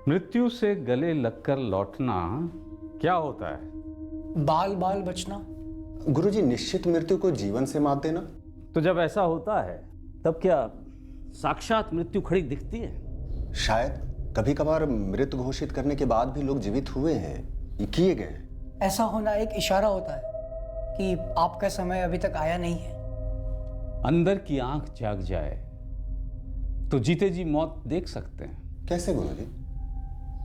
मृत्यु से गले लगकर लौटना क्या होता है? बाल बाल बचना। गुरुजी, निश्चित मृत्यु को जीवन से मात देना। तो जब ऐसा होता है तब क्या साक्षात मृत्यु खड़ी दिखती है? शायद कभी कभार मृत घोषित करने के बाद भी लोग जीवित हुए हैं, ये किए गए हैं। ऐसा होना एक इशारा होता है कि आपका समय अभी तक आया नहीं है। अंदर की आंख जाग जाए तो जीते जी मौत देख सकते हैं। कैसे गुरुजी?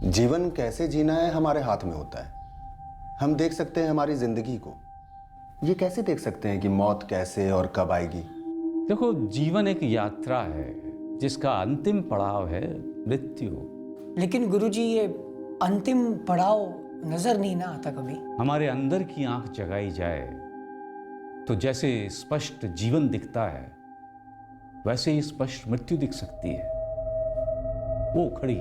जीवन कैसे जीना है हमारे हाथ में होता है। हम देख सकते हैं हमारी जिंदगी को, ये कैसे देख सकते हैं कि मौत कैसे और कब आएगी? देखो, जीवन एक यात्रा है जिसका अंतिम पड़ाव है मृत्यु। लेकिन गुरुजी, ये अंतिम पड़ाव नजर नहीं ना आता कभी। हमारे अंदर की आंख जगाई जाए तो जैसे स्पष्ट जीवन दिखता है वैसे ही स्पष्ट मृत्यु दिख सकती है, वो खड़ी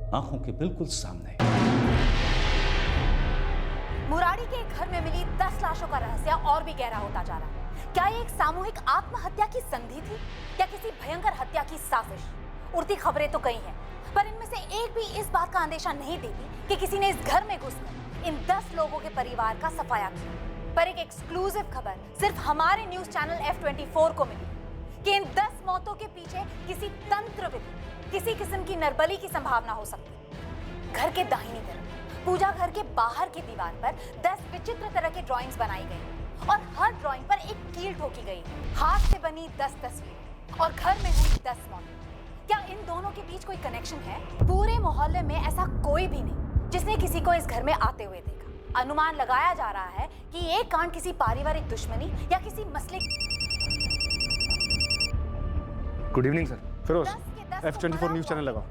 आंखों के बिल्कुल सामने। मुरारी के एक घर में मिली 10 लाशों का रहस्य और भी गहरा होता जा रहा है। क्या ये एक सामूहिक आत्महत्या की संधि थी या किसी भयंकर हत्या की साजिश? उड़ती खबरें तो कई हैं, पर इनमें से एक भी इस बात का अंदेशा नहीं देती कि किसी ने इस घर में घुसकर इन 10 लोगों के परिवार का सफाया किया। पर एक एक्सक्लूसिव खबर सिर्फ हमारे न्यूज चैनल F24 को मिली कि इन 10 मौतों के पीछे किसी तंत्र विधि, किसी किस्म की नरबली की संभावना हो सकती है। घर के दाहिनी तरफ पूजा घर के बाहर की दीवार पर 10 विचित्र तरह की ड्राइंग्स बनाई गई और हर ड्राइंग पर एक कील ठोकी गई। हाथ से बनी 10 तस्वीरें और घर में हुई 10 मौतें। क्या इन दोनों के बीच कोई कनेक्शन है? पूरे मोहल्ले में ऐसा कोई भी नहीं जिसने किसी को इस घर में आते हुए देखा। अनुमान लगाया जा रहा है कि ये कांड किसी पारिवारिक दुश्मनी या किसी मसले। Good evening sir. Firoz, F24 news channel लगाओ।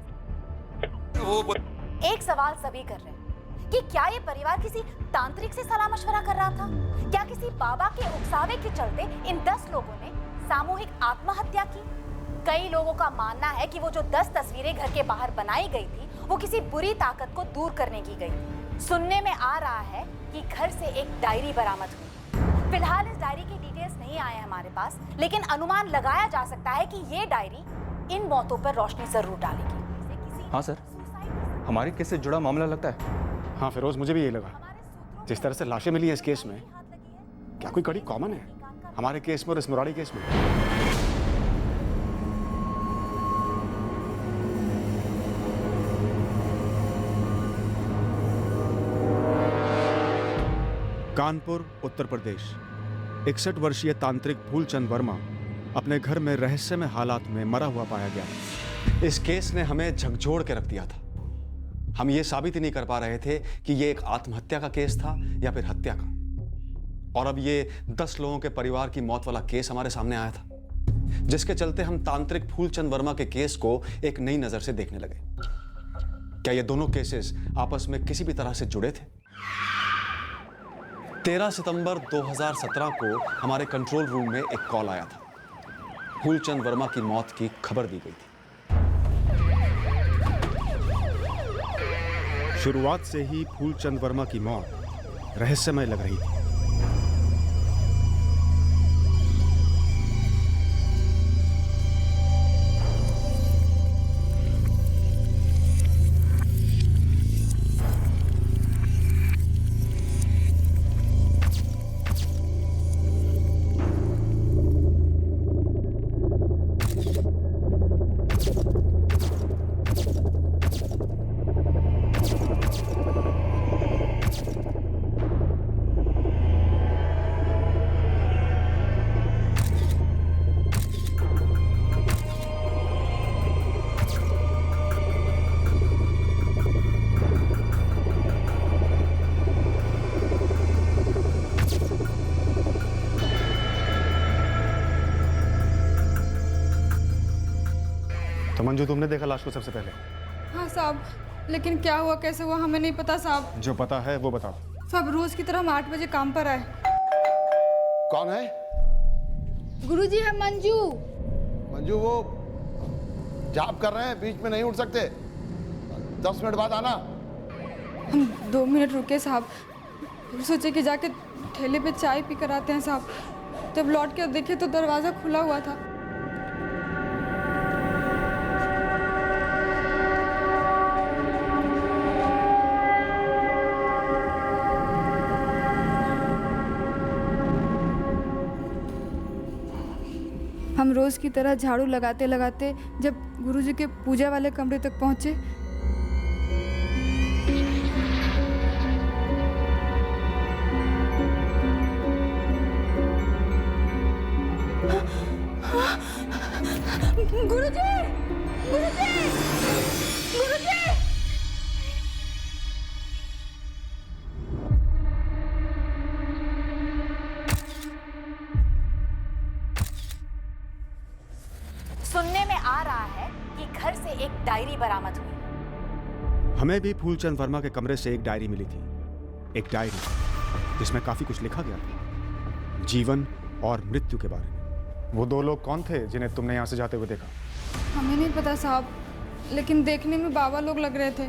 एक सवाल सभी कर रहे हैं कि क्या ये परिवार किसी तांत्रिक से सलाह मशवरा कर रहा था? क्या किसी बाबा के उकसावे के चलते इन 10 लोगों ने सामूहिक आत्महत्या की? कई लोगों का मानना है कि वो जो 10 तस्वीरें घर के बाहर बनाई गई थी वो किसी बुरी ताकत को दूर करने की गई थी। सुनने में आ रहा है कि घर से एक डायरी बरामद हुई। फिलहाल इस डायरी की डिटेल्स नहीं आए हमारे पास, लेकिन अनुमान लगाया जा सकता है कि ये डायरी इन मौतों पर रोशनी जरूर डालेगी। हाँ सर, हमारे केस से जुड़ा मामला लगता है। हाँ फिरोज, मुझे भी यही लगा। जिस तरह से लाशें मिली हैं इस केस में, क्या कोई कड़ी कॉमन है हमारे केस में और इस मुरारी केस में? कानपुर, उत्तर प्रदेश। 61 वर्षीय तांत्रिक फूलचंद वर्मा अपने घर में रहस्यमय हालात में मरा हुआ पाया गया। इस केस ने हमें झकझोर के रख दिया था। हम ये साबित ही नहीं कर पा रहे थे कि ये एक आत्महत्या का केस था या फिर हत्या का। और अब ये 10 लोगों के परिवार की मौत वाला केस हमारे सामने आया था, जिसके चलते हम तांत्रिक फूलचंद वर्मा के केस को एक नई नजर से देखने लगे। क्या ये दोनों केसेस आपस में किसी भी तरह से जुड़े थे? 13 सितंबर 2017 को हमारे कंट्रोल रूम में एक कॉल आया था। फूलचंद वर्मा की मौत की खबर दी गई थी। शुरुआत से ही फूलचंद वर्मा की मौत रहस्यमय लग रही थी। तो मंजू, तुमने देखा लाश को सबसे पहले? हाँ साहब, लेकिन क्या हुआ कैसे हुआ हमें नहीं पता साहब। जो पता है वो बताओ। सब रोज की तरह हम 8 बजे काम पर आए। कौन है? गुरुजी है मंजू। मंजू, वो जॉब कर रहे हैं, बीच में नहीं उठ सकते। 10 मिनट बाद आना। हम 2 मिनट रुके साहब, सोचे कि जाके ठेले पे चाय पी कर आते हैं साहब। जब लौट के देखे तो दरवाज़ा खुला हुआ था। हम रोज़ की तरह झाड़ू लगाते लगाते जब गुरुजी के पूजा वाले कमरे तक पहुँचे, गुरुजी! गुरुजी! गुरुजी! सुनने में आ रहा है कि घर से एक डायरी बरामद हुई। हमें भी फूलचंद वर्मा के कमरे से एक डायरी मिली थी। एक डायरी जिसमें काफी कुछ लिखा गया था, जीवन और मृत्यु के बारे में। वो दो लोग कौन थे जिन्हें तुमने यहाँ से जाते हुए देखा? हमें नहीं पता साहब, लेकिन देखने में बाबा लोग लग रहे थे।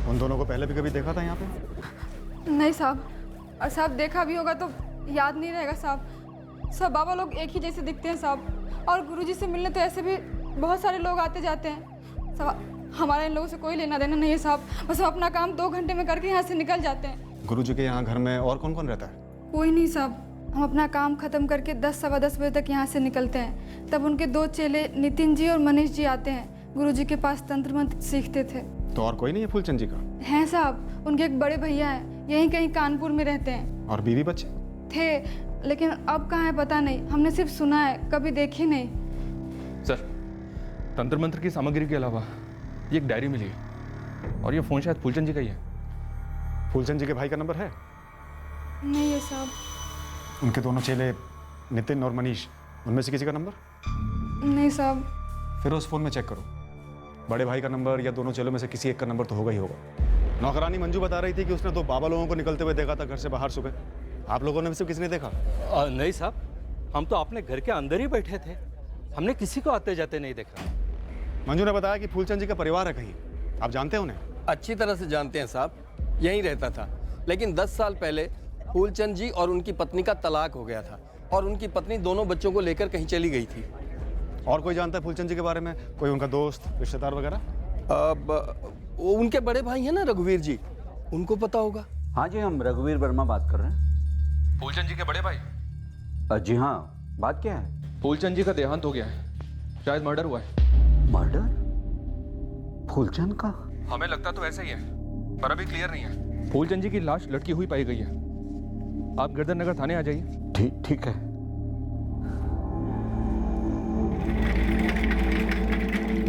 उन दोनों को पहले भी कभी देखा था यहाँ पे? नहीं साहब, और साहब देखा भी होगा तो याद नहीं रहेगा साहब। सब बाबा लोग एक ही जैसे दिखते हैं साहब, और गुरुजी से मिलने तो ऐसे भी बहुत सारे लोग आते जाते हैं साहब। हमारा इन लोगों से कोई लेना देना नहीं है साहब, बस हम अपना काम 2 घंटे में करके यहाँ से निकल जाते हैं। गुरुजी के यहाँ घर में और कौन कौन रहता है? कोई नहीं साहब, हम अपना काम खत्म करके 10 सवा 10 बजे तक यहाँ से निकलते हैं। तब उनके 2 चेले नितिन जी और मनीष जी आते हैं, गुरुजी के पास तंत्र मंत्र सीखते थे। तो और कोई नहीं है फूलचंद जी का? हैं साहब, उनके एक बड़े भैया हैं, यहीं कहीं कानपुर में रहते हैं। और बीवी बच्चे? थे, लेकिन अब कहाँ है पता नहीं, हमने सिर्फ सुना है, कभी देखी नहीं। सर, तंत्र मंत्र की सामग्री के अलावा ये एक डायरी मिली है, और ये फ़ोन शायद फूलचंद जी का ही है। फूलचंद जी के भाई का नंबर है? नहीं है साहब। उनके दोनों चेले नितिन और मनीष, उनमें से किसी का नंबर? नहीं साहब। फिर उस फोन में चेक करो, बड़े भाई का नंबर या दोनों चेलों में से किसी एक का नंबर तो होगा ही होगा। नौकरानी मंजू बता रही थी कि उसने 2 बाबा लोगों को निकलते हुए देखा था घर से बाहर सुबह। आप लोगों ने से किसी ने देखा? नहीं साहब, हम तो अपने घर के अंदर ही बैठे थे, हमने किसी को आते जाते नहीं देखा। मंजू ने बताया कि फूलचंद जी का परिवार है कहीं, आप जानते हैं उन्हें? अच्छी तरह से जानते हैं साहब, यहीं रहता था। लेकिन 10 साल पहले फूलचंद जी और उनकी पत्नी का तलाक हो गया था, और उनकी पत्नी दोनों बच्चों को लेकर कहीं चली गई थी। और कोई जानता है फूलचंद जी के बारे में? कोई उनका दोस्त, रिश्तेदार वगैरह? वो उनके बड़े भाई हैं ना रघुवीर जी, उनको पता होगा। हाँ जी, हम रघुवीर वर्मा बात कर रहे हैं। फूलचंद जी के बड़े भाई? जी हाँ, बात क्या है? फूलचंद जी का देहांत हो गया है, शायद मर्डर हुआ है। मर्डर? फूलचंद का? हमें लगता तो ऐसा ही है, पर अभी क्लियर नहीं है। फूलचंद जी की लाश लटकी हुई पाई गई है। आप गिरधर नगर थाने आ जाइए। ठीक है।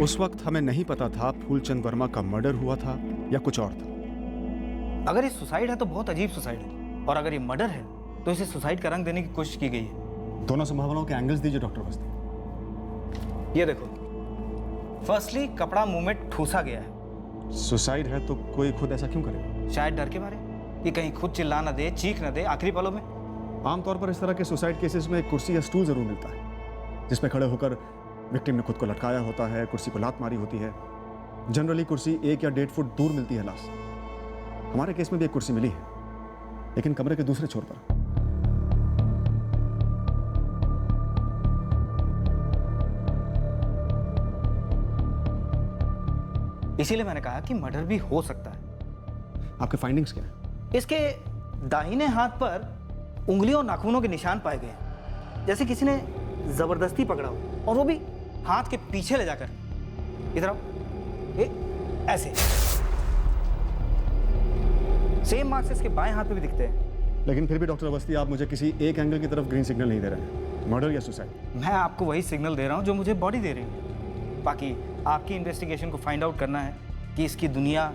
उस वक्त हमें नहीं पता था फूलचंद वर्मा का मर्डर हुआ था या कुछ और था। अगर ये सुसाइड है तो बहुत अजीब सुसाइड है, और अगर ये मर्डर है तो इसे सुसाइड का रंग देने की कोशिश की गई है। दोनों संभावनाओं के एंगल्स दीजिए डॉक्टर बस्ती। ये देखो, फर्स्टली कपड़ा मुंह में ठूसा गया है। सुसाइड है तो कोई खुद ऐसा क्यों करे? शायद डर के मारे कि कहीं खुद चिल्ला ना दे, चीख ना दे आखिरी पलों में। आमतौर पर इस तरह के सुसाइड केसेस में एक कुर्सी या स्टूल जरूर मिलता है, जिसमें खड़े होकर विक्टिम ने खुद को लटकाया होता है, कुर्सी को लात मारी होती है। जनरली कुर्सी 1 या 1.5 फुट दूर मिलती है लाश। हमारे केस में भी एक कुर्सी मिली है, लेकिन कमरे के दूसरे छोर पर। इसीलिए मैंने कहा कि मर्डर भी हो सकता है। आपके फाइंडिंग्स क्या है? इसके दाहिने हाथ पर उंगलियों और नाखूनों के निशान पाए गए, जैसे किसी ने जबरदस्ती पकड़ा हो, और वो भी हाथ के पीछे ले जाकर। इधर आओ, ऐसे। सेम मार्क्स इसके बाएं हाथ पे भी दिखते हैं। लेकिन फिर भी डॉक्टर अवस्थी, आप मुझे किसी एक एंगल की तरफ ग्रीन सिग्नल नहीं दे रहे हैं। मर्डर या सुसाइड? मैं आपको वही सिग्नल दे रहा हूं जो मुझे बॉडी दे रही है। बाकी आपकी इन्वेस्टिगेशन को फाइंड आउट करना है कि इसकी दुनिया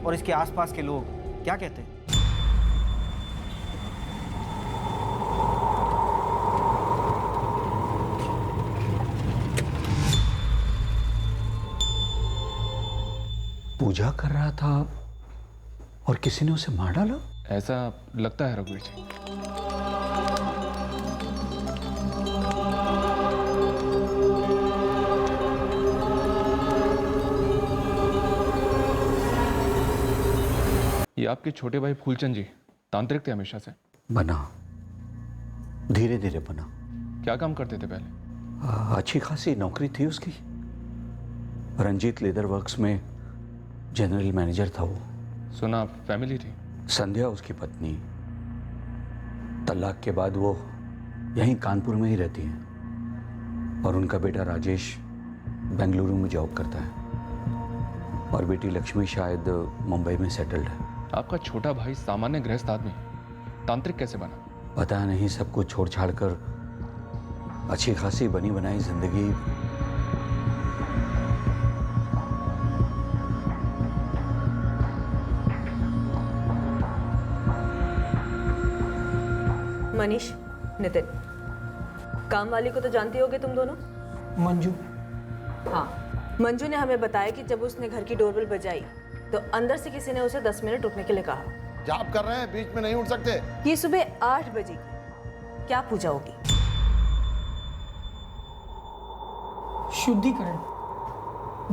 और इसके आसपास के लोग क्या कहते हैं। पूजा कर रहा था और किसी ने उसे मार डाला? ऐसा लगता है रघुवीर जी। ये आपके छोटे भाई फूलचंद जी तांत्रिक थे हमेशा से? बना, धीरे धीरे बना। क्या काम करते थे पहले? अच्छी खासी नौकरी थी उसकी, रंजीत लेदर वर्क्स में जनरल मैनेजर था वो। सुना फैमिली थी? संध्या उसकी पत्नी, तलाक के बाद वो यहीं कानपुर में ही रहती हैं और उनका बेटा राजेश बेंगलुरु में जॉब करता है और बेटी लक्ष्मी शायद मुंबई में सेटल्ड है। आपका छोटा भाई सामान्य गृहस्थ आदमी तांत्रिक कैसे बना? पता नहीं, सब कुछ छोड़ छाड़ कर अच्छी खासी बनी बनाई जिंदगी। मनीष, नितिन, काम वाली को तो जानती होगे तुम दोनों? मंजू। हाँ, मंजू ने हमें बताया कि जब उसने घर की डोरबेल बजाई तो अंदर से किसी ने उसे 10 मिनट रुकने के लिए कहा। जाप कर रहे हैं, बीच में नहीं उठ सकते। ये सुबह 8 बजे की क्या पूजा होगी? शुद्धिकरण,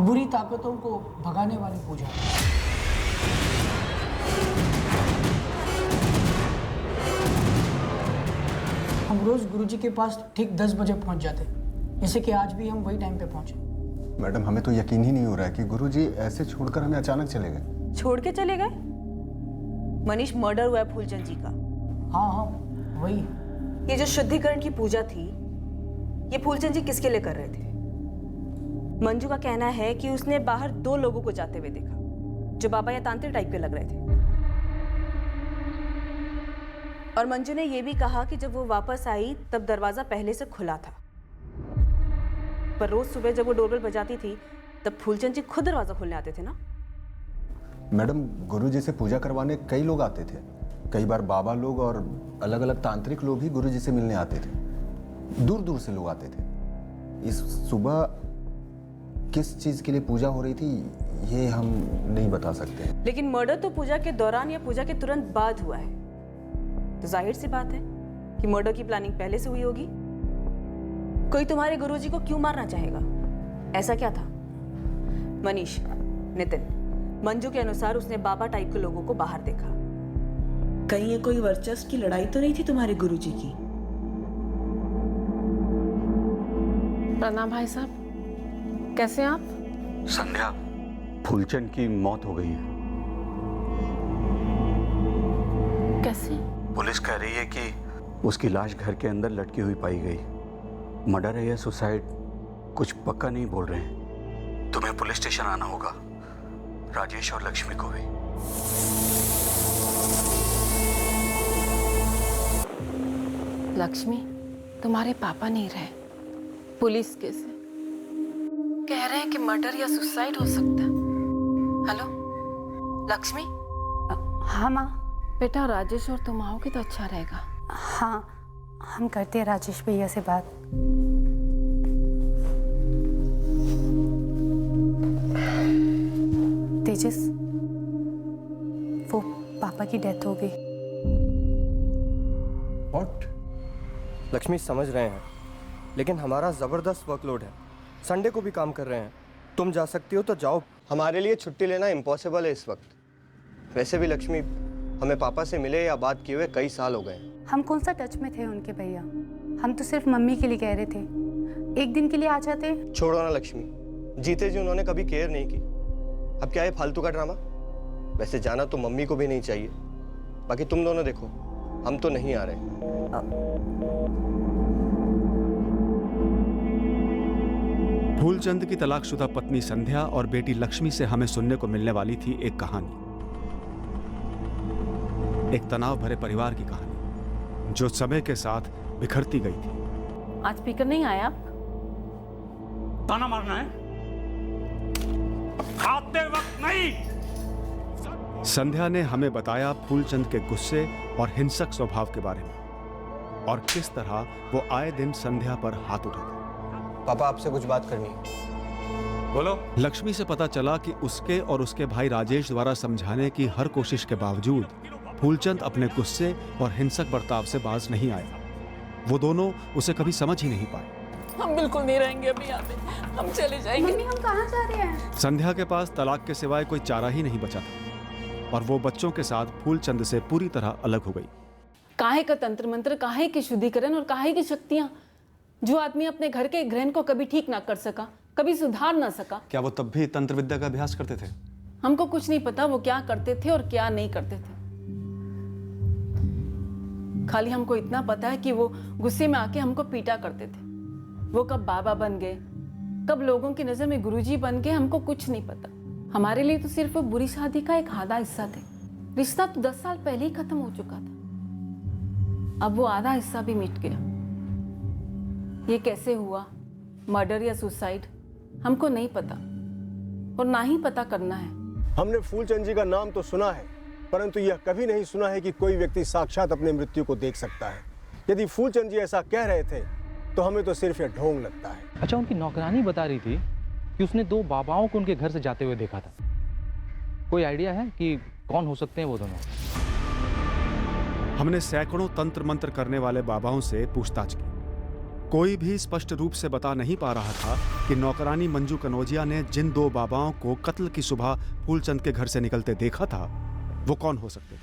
बुरी ताकतों को भगाने वाली पूजा। हम रोज गुरुजी के पास ठीक 10 बजे पहुंच जाते, जैसे कि आज भी हम वही टाइम पे पहुंचे। मैडम, हमें तो यकीन ही नहीं हो रहा है कि गुरुजी ऐसे छोड़कर हमें अचानक चले गए। छोड़ के चले गए? मनीष, मर्डर हुआ है फूलचंद जी का। हाँ हाँ, वही। ये जो शुद्धिकरण की पूजा थी, ये फूलचंद जी किसके लिए कर रहे थे? मंजू का कहना है कि उसने बाहर 2 लोगों को जाते हुए देखा जो बाबा या तांत्रिक टाइप के लग रहे थे। और मंजू ने यह भी कहा कि जब वो वापस आई तब दरवाजा पहले से खुला था, पर रोज सुबह जब वो डोरबेल बजाती थी तब फूलचंद जी खुद दरवाजा खोलने आते थे ना। मैडम, गुरुजी से पूजा करवाने कई लोग आते थे। कई बार बाबा लोग और अलग अलग तांत्रिक लोग ही गुरुजी से मिलने आते थे। दूर दूर से लोग आते थे। इस सुबह किस चीज के लिए पूजा हो रही थी ये हम नहीं बता सकते। लेकिन मर्डर तो पूजा के दौरान या पूजा के तुरंत बाद हुआ है, तो जाहिर सी बात है कि मर्डर की प्लानिंग पहले से हुई होगी। कोई तुम्हारे गुरुजी को क्यों मारना चाहेगा? ऐसा क्या था? मनीष, नितिन, मंजू के अनुसार उसने बाबा टाइप के लोगों को बाहर देखा। कहीं ये कोई वर्चस्व की लड़ाई तो नहीं थी तुम्हारे गुरुजी की? प्रणाम भाई साहब, कैसे हैं आप? संध्या, फूलचंद की मौत हो गई है। कैसे? पुलिस कह रही है कि उसकी लाश घर के अंदर लटकी हुई पाई गई। मर्डर है या सुसाइड कुछ पक्का नहीं बोल रहे हैं। तुम्हें पुलिस स्टेशन आना होगा, राजेश और लक्ष्मी को भी। लक्ष्मी, तुम्हारे पापा नहीं रहे, पुलिस केस है, कह रहे हैं कि मर्डर या सुसाइड हो सकता है। हेलो लक्ष्मी। हाँ माँ। बेटा, राजेश और तुम आओगे तो अच्छा रहेगा। हाँ, हम करते हैं राजेश भैया से बात। तेजस, वो पापा की डेथ हो गई। What? लक्ष्मी, समझ रहे हैं, लेकिन हमारा ज़बरदस्त वर्कलोड है। संडे को भी काम कर रहे हैं। तुम जा सकती हो तो जाओ। हमारे लिए छुट्टी लेना इम्पॉसिबल है इस वक्त। वैसे भी लक्ष्मी, हमें पापा से मिले या बात किए हुए कई साल हो गए। हम कौन सा टच में थे उनके भैया? हम तो सिर्फ मम्मी के लिए कह रहे थे, एक दिन के लिए आ जाते। छोड़ो ना लक्ष्मी, जीते जी उन्होंने कभी केयर नहीं की। अब क्या है फालतू का ड्रामा? वैसे जाना तो मम्मी को भी नहीं चाहिए। बाकी तुम दोनों देखो, हम तो नहीं आ रहे। फूलचंद की तलाकशुदा पत्नी संध्या और बेटी लक्ष्मी से हमें सुनने को मिलने वाली थी एक कहानी, एक तनाव भरे परिवार की कहानी जो समय के साथ बिखरती गई थी। आज स्पीकर नहीं आया? ताना मारना है? खाते वक्त नहीं। संध्या ने हमें बताया फूलचंद के गुस्से और हिंसक स्वभाव के बारे में और किस तरह वो आए दिन संध्या पर हाथ उठाते। पापा, आपसे कुछ बात करनी है। बोलो। लक्ष्मी से पता चला कि उसके और उसके भाई राजेश द्वारा समझाने की हर कोशिश के बावजूद फूलचंद अपने गुस्से और हिंसक बर्ताव से बाज नहीं आया। वो दोनों उसे कभी समझ ही नहीं पाए। हम बिल्कुल नहीं रहेंगे अभी यहाँ पे, हम चले जाएंगे। मम्मी, हम कहाँ जा रहे हैं? संध्या के पास तलाक के सिवाय कोई चारा ही नहीं बचा था और वो बच्चों के साथ फूलचंद से पूरी तरह अलग हो गई। काहे का तंत्र मंत्र, काहे की शुद्धिकरण और काहे की शक्तियां? जो आदमी अपने घर के गृहण को कभी ठीक ना कर सका, कभी सुधार ना सका। क्या वो तब भी तंत्र विद्या का अभ्यास करते थे? हमको कुछ नहीं पता वो क्या करते थे और क्या नहीं करते थे। खाली हमको इतना पता है कि वो गुस्से में आके हमको पीटा करते थे। वो कब बाबा बन गए, कब लोगों की नज़र में गुरुजी बन गए, हमको कुछ नहीं पता। हमारे लिए तो सिर्फ वो बुरी शादी का एक आधा हिस्सा थे। रिश्ता तो 10 साल पहले ही खत्म हो चुका था। अब वो आधा हिस्सा भी मिट गया। ये कैसे हुआ, मर्डर या सुसाइड, हमको नहीं पता और ना ही पता करना है। हमने फूलचंद जी का नाम तो सुना है, परंतु यह कभी नहीं सुना है कि कोई व्यक्ति साक्षात अपने मृत्यु को देख सकता है। यदि फूलचंद जी ऐसा कह रहे थे तो हमें तो सिर्फ यह ढोंग लगता है। अच्छा, उनकी नौकरानी बता रही थी कि उसने 2 बाबाओं को उनके घर से जाते हुए देखा था। कोई आइडिया है कि कौन हो सकते हैं वो दोनों? हमने सैकड़ों तंत्र मंत्र करने वाले बाबाओं से पूछताछ की। कोई भी स्पष्ट रूप से बता नहीं पा रहा था कि नौकरानी मंजू कनौजिया ने जिन 2 बाबाओं को कत्ल की सुबह फूलचंद के घर से निकलते देखा था वो कौन हो सकते थे।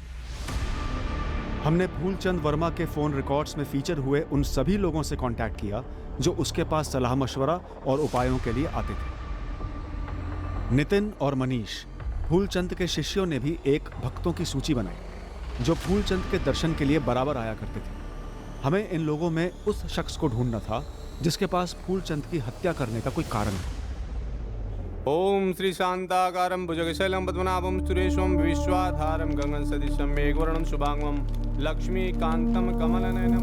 हमने फूलचंद वर्मा के फोन रिकॉर्ड्स में फीचर हुए उन सभी लोगों से कांटेक्ट किया जो उसके पास सलाह मशवरा और उपायों के लिए आते थे। नितिन और मनीष, फूलचंद के शिष्यों ने भी एक भक्तों की सूची बनाई जो फूलचंद के दर्शन के लिए बराबर आया करते थे। हमें इन लोगों में उस शख्स को ढूंढना था जिसके पास फूलचंद की हत्या करने का कोई कारण था। ओम श्री शांताकारं भुजगशैलं पद्मनाभं सुरेशं विश्वाधारं गगन सदृशं मेघवर्णं शुभांगं लक्ष्मीकान्तं कमलनयनं।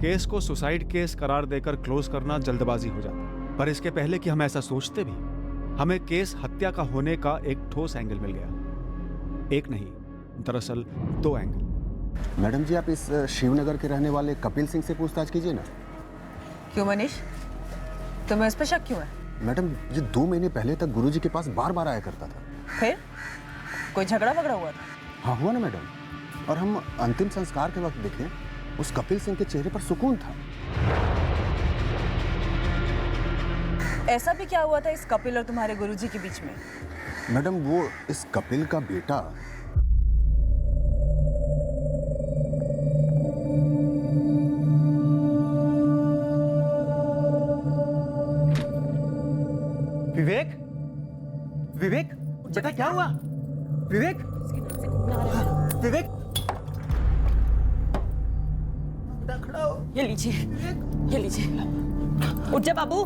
केस को सुसाइड केस करार देकर क्लोज करना जल्दबाजी हो जाता, पर इसके पहले कि हम ऐसा सोचते भी, हमें केस हत्या का होने का एक ठोस एंगल मिल गया। एक नहीं, दरअसल 2 एंगल। मैडम जी, आप इस शिवनगर के रहने वाले कपिल सिंह से पूछताछ कीजिए ना। क्यों मनीष, तुम्हें इस पर शक क्यों है? मैडम, ये 2 महीने पहले तक गुरुजी के पास बार बार आया करता था। फिर कोई झगड़ा वगड़ा हुआ था? हाँ, हुआ ना मैडम। और हम अंतिम संस्कार के वक्त देखें, उस कपिल सिंह के चेहरे पर सुकून था। ऐसा भी क्या हुआ था इस कपिल और तुम्हारे गुरुजी के बीच में? मैडम, वो इस कपिल का बेटा विवेक, विवेक बेटा क्या हुआ? विवेक, विवेक ये लीजिए, ये लीजिए। उठ जा बाबू।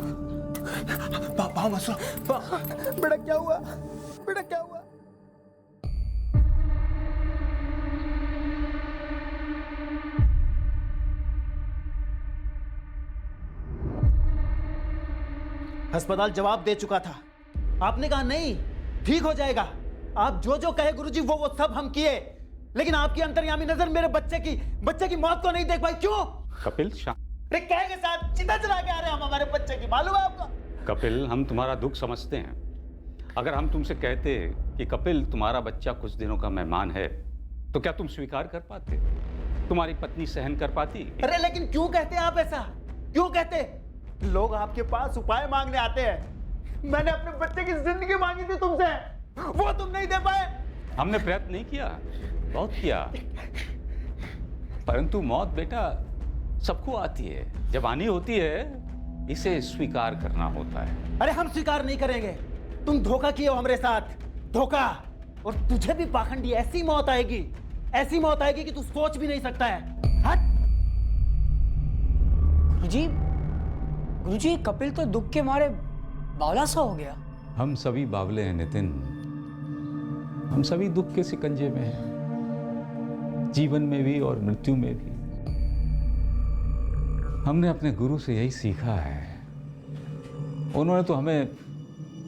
पापा मसला। बेटा क्या हुआ? बेटा क्या हुआ? अस्पताल जवाब दे चुका था। आपने कहा नहीं, ठीक हो जाएगा। आप जो जो कहे गुरुजी वो सब हम किए, लेकिन आपकी अंतर्यामी नजर मेरे बच्चे की मौत को नहीं देख पाई। क्यों? कपिल, अरे कह के साथ चिता चला के आ रहे हैं हम हमारे बच्चे की, मालूम है आपको? कपिल, हम तुम्हारा दुख समझते हैं। अगर हम तुमसे कहते कि कपिल तुम्हारा बच्चा कुछ दिनों का मेहमान है, तो क्या तुम स्वीकार कर पाते? तुम्हारी पत्नी सहन कर पाती? अरे लेकिन क्यों कहते आप ऐसा? क्यों कहते? लोग आपके पास उपाय मांगने आते हैं। मैंने अपने बच्चे की जिंदगी मांगी थी तुमसे, वो तुम नहीं दे पाए। हमने प्रयत्न नहीं किया, बहुत किया, परंतु मौत बेटा सबको आती है। जब आनी होती है, इसे स्वीकार करना होता है। अरे हम स्वीकार नहीं करेंगे। तुम धोखा किए हो हमारे साथ, धोखा। और तुझे भी पाखंडी ऐसी मौत आएगी कि तू सोच भी नहीं सकता है। हट। गुरुजी, कपिल तो दुख के मारे बावला सा हो गया। हम सभी बावले हैं नितिन, हम सभी दुख के सिकंजे में हैं, जीवन में भी और मृत्यु में भी। हमने अपने गुरु से यही सीखा है। उन्होंने तो हमें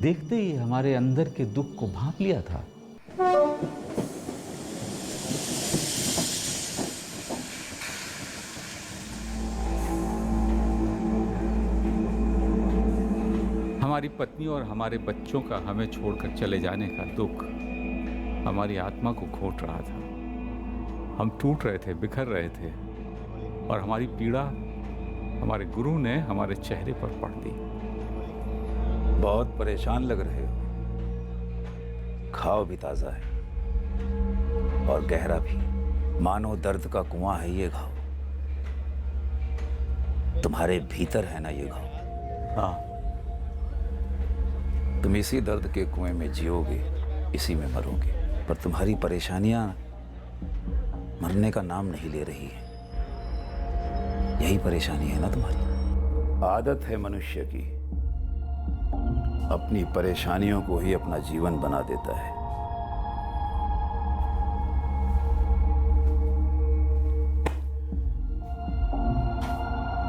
देखते ही हमारे अंदर के दुख को भांप लिया था। हमारी पत्नी और हमारे बच्चों का हमें छोड़कर चले जाने का दुख हमारी आत्मा को घोट रहा था। हम टूट रहे थे, बिखर रहे थे, और हमारी पीड़ा हमारे गुरु ने हमारे चेहरे पर पढ़ दी। बहुत परेशान लग रहे हो। घाव भी ताजा है और गहरा भी, मानो दर्द का कुआं है ये घाव। तुम्हारे भीतर है ना ये घाव। हाँ। तुम इसी दर्द के कुएं में जियोगे, इसी में मरोगे, पर तुम्हारी परेशानियां मरने का नाम नहीं ले रही है। यही परेशानी है ना तुम्हारी। आदत है मनुष्य की, अपनी परेशानियों को ही अपना जीवन बना देता है।